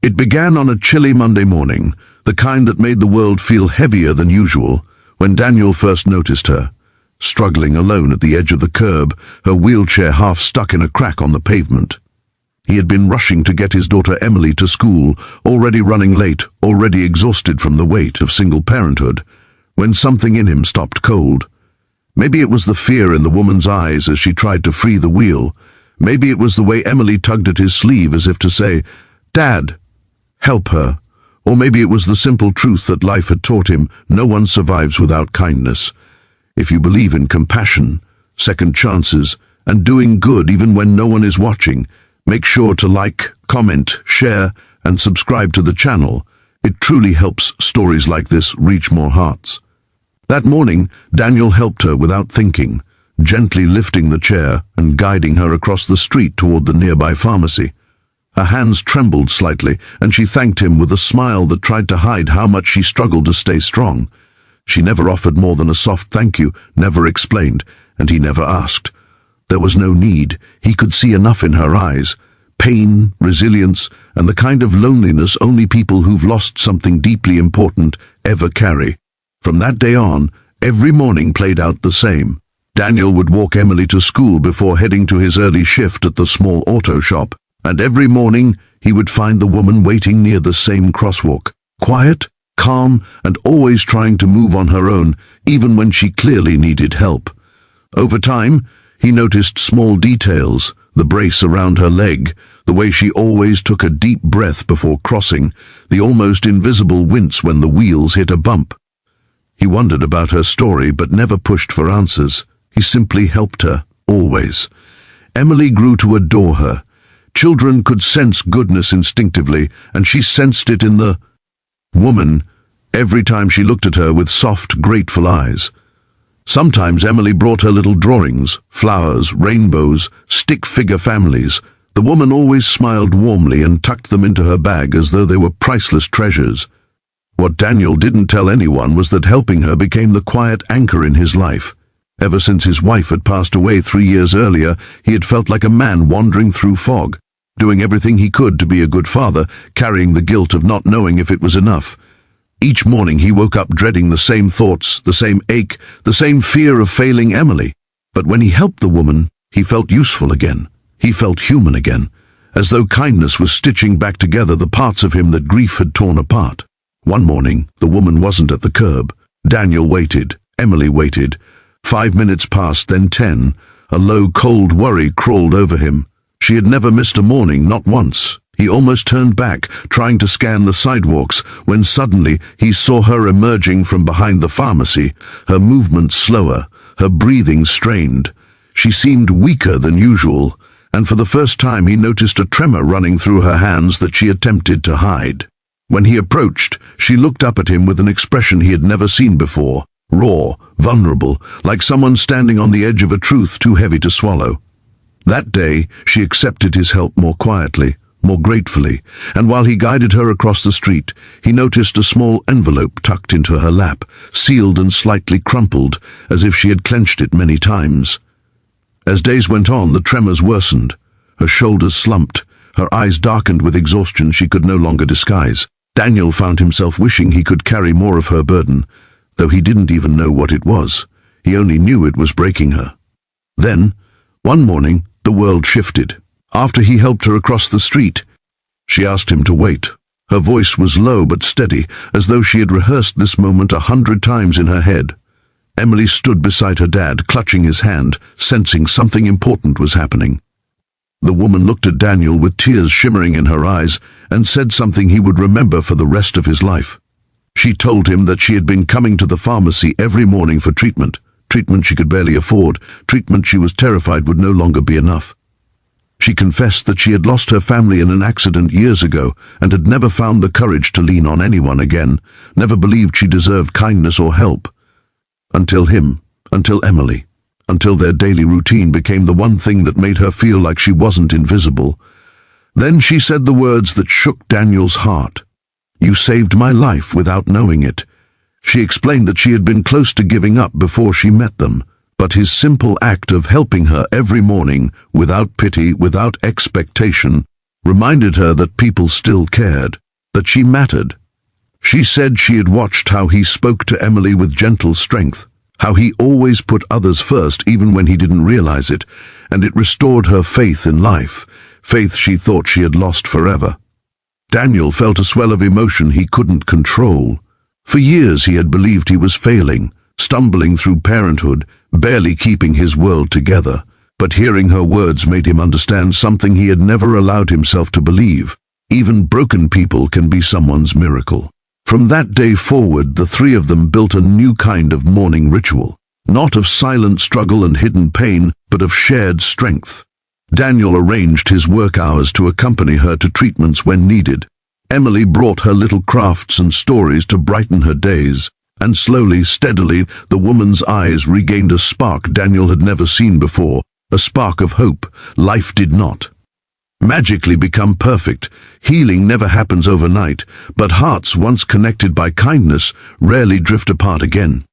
It began on a chilly Monday morning, the kind that made the world feel heavier than usual, when Daniel first noticed her, struggling alone at the edge of the curb, her wheelchair half stuck in a crack on the pavement. He had been rushing to get his daughter Emily to school, already running late, already exhausted from the weight of single parenthood, when something in him stopped cold. Maybe it was the fear in the woman's eyes as she tried to free the wheel. Maybe it was the way Emily tugged at his sleeve as if to say, "Dad, help her." Or maybe it was the simple truth that life had taught him: no one survives without kindness. If you believe in compassion, second chances, and doing good even when no one is watching, make sure to like, comment, share, and subscribe to the channel. It truly helps stories like this reach more hearts. That morning, Daniel helped her without thinking, gently lifting the chair and guiding her across the street toward the nearby pharmacy. Her hands trembled slightly, and she thanked him with a smile that tried to hide how much she struggled to stay strong. She never offered more than a soft thank you, never explained, and he never asked. There was no need. He could see enough in her eyes. Pain, resilience, and the kind of loneliness only people who've lost something deeply important ever carry. From that day on, every morning played out the same. Daniel would walk Emily to school before heading to his early shift at the small auto shop, and every morning he would find the woman waiting near the same crosswalk, quiet, calm, and always trying to move on her own, even when she clearly needed help. Over time, he noticed small details: the brace around her leg, the way she always took a deep breath before crossing, the almost invisible wince when the wheels hit a bump. He wondered about her story but never pushed for answers. He simply helped her, always. Emily grew to adore her. Children could sense goodness instinctively, and she sensed it in the woman every time she looked at her with soft, grateful eyes. Sometimes Emily brought her little drawings, flowers, rainbows, stick-figure families. The woman always smiled warmly and tucked them into her bag as though they were priceless treasures. What Daniel didn't tell anyone was that helping her became the quiet anchor in his life. Ever since his wife had passed away 3 years earlier, he had felt like a man wandering through fog, doing everything he could to be a good father, carrying the guilt of not knowing if it was enough. Each morning he woke up dreading the same thoughts, the same ache, the same fear of failing Emily. But when he helped the woman, he felt useful again. He felt human again, as though kindness was stitching back together the parts of him that grief had torn apart. One morning, the woman wasn't at the curb. Daniel waited. Emily waited. 5 minutes passed, then 10. A low, cold worry crawled over him. She had never missed a morning, not once. He almost turned back, trying to scan the sidewalks, when suddenly he saw her emerging from behind the pharmacy, her movements slower, her breathing strained. She seemed weaker than usual, and for the first time he noticed a tremor running through her hands that she attempted to hide. When he approached, she looked up at him with an expression he had never seen before, raw, vulnerable, like someone standing on the edge of a truth too heavy to swallow. That day, she accepted his help more quietly, more gratefully, and while he guided her across the street, he noticed a small envelope tucked into her lap, sealed and slightly crumpled, as if she had clenched it many times. As days went on, the tremors worsened. Her shoulders slumped, her eyes darkened with exhaustion she could no longer disguise. Daniel found himself wishing he could carry more of her burden, though he didn't even know what it was. He only knew it was breaking her. Then, one morning, the world shifted. After he helped her across the street, she asked him to wait. Her voice was low but steady, as though she had rehearsed this moment 100 times in her head. Emily stood beside her dad, clutching his hand, sensing something important was happening. The woman looked at Daniel with tears shimmering in her eyes and said something he would remember for the rest of his life. She told him that she had been coming to the pharmacy every morning for treatment she could barely afford, treatment she was terrified would no longer be enough. She confessed that she had lost her family in an accident years ago and had never found the courage to lean on anyone again, never believed she deserved kindness or help. Until Emily. Until their daily routine became the one thing that made her feel like she wasn't invisible. Then she said the words that shook Daniel's heart. "You saved my life without knowing it." She explained that she had been close to giving up before she met them, but his simple act of helping her every morning, without pity, without expectation, reminded her that people still cared, that she mattered. She said she had watched how he spoke to Emily with gentle strength, how he always put others first even when he didn't realize it, and it restored her faith in life, faith she thought she had lost forever. Daniel felt a swell of emotion he couldn't control. For years he had believed he was failing, stumbling through parenthood, barely keeping his world together. But hearing her words made him understand something he had never allowed himself to believe. Even broken people can be someone's miracle. From that day forward, the three of them built a new kind of morning ritual, not of silent struggle and hidden pain, but of shared strength. Daniel arranged his work hours to accompany her to treatments when needed. Emily brought her little crafts and stories to brighten her days, and slowly, steadily, the woman's eyes regained a spark Daniel had never seen before, a spark of hope. Life did not magically become perfect. Healing never happens overnight, but hearts once connected by kindness rarely drift apart again.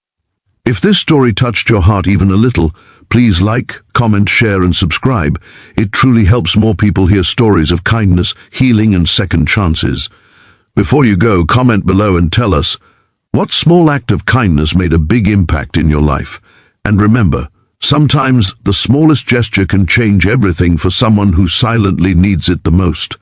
If this story touched your heart even a little, please like, comment, share, and subscribe. It truly helps more people hear stories of kindness, healing, and second chances. Before you go, comment below and tell us, what small act of kindness made a big impact in your life? And remember, sometimes the smallest gesture can change everything for someone who silently needs it the most.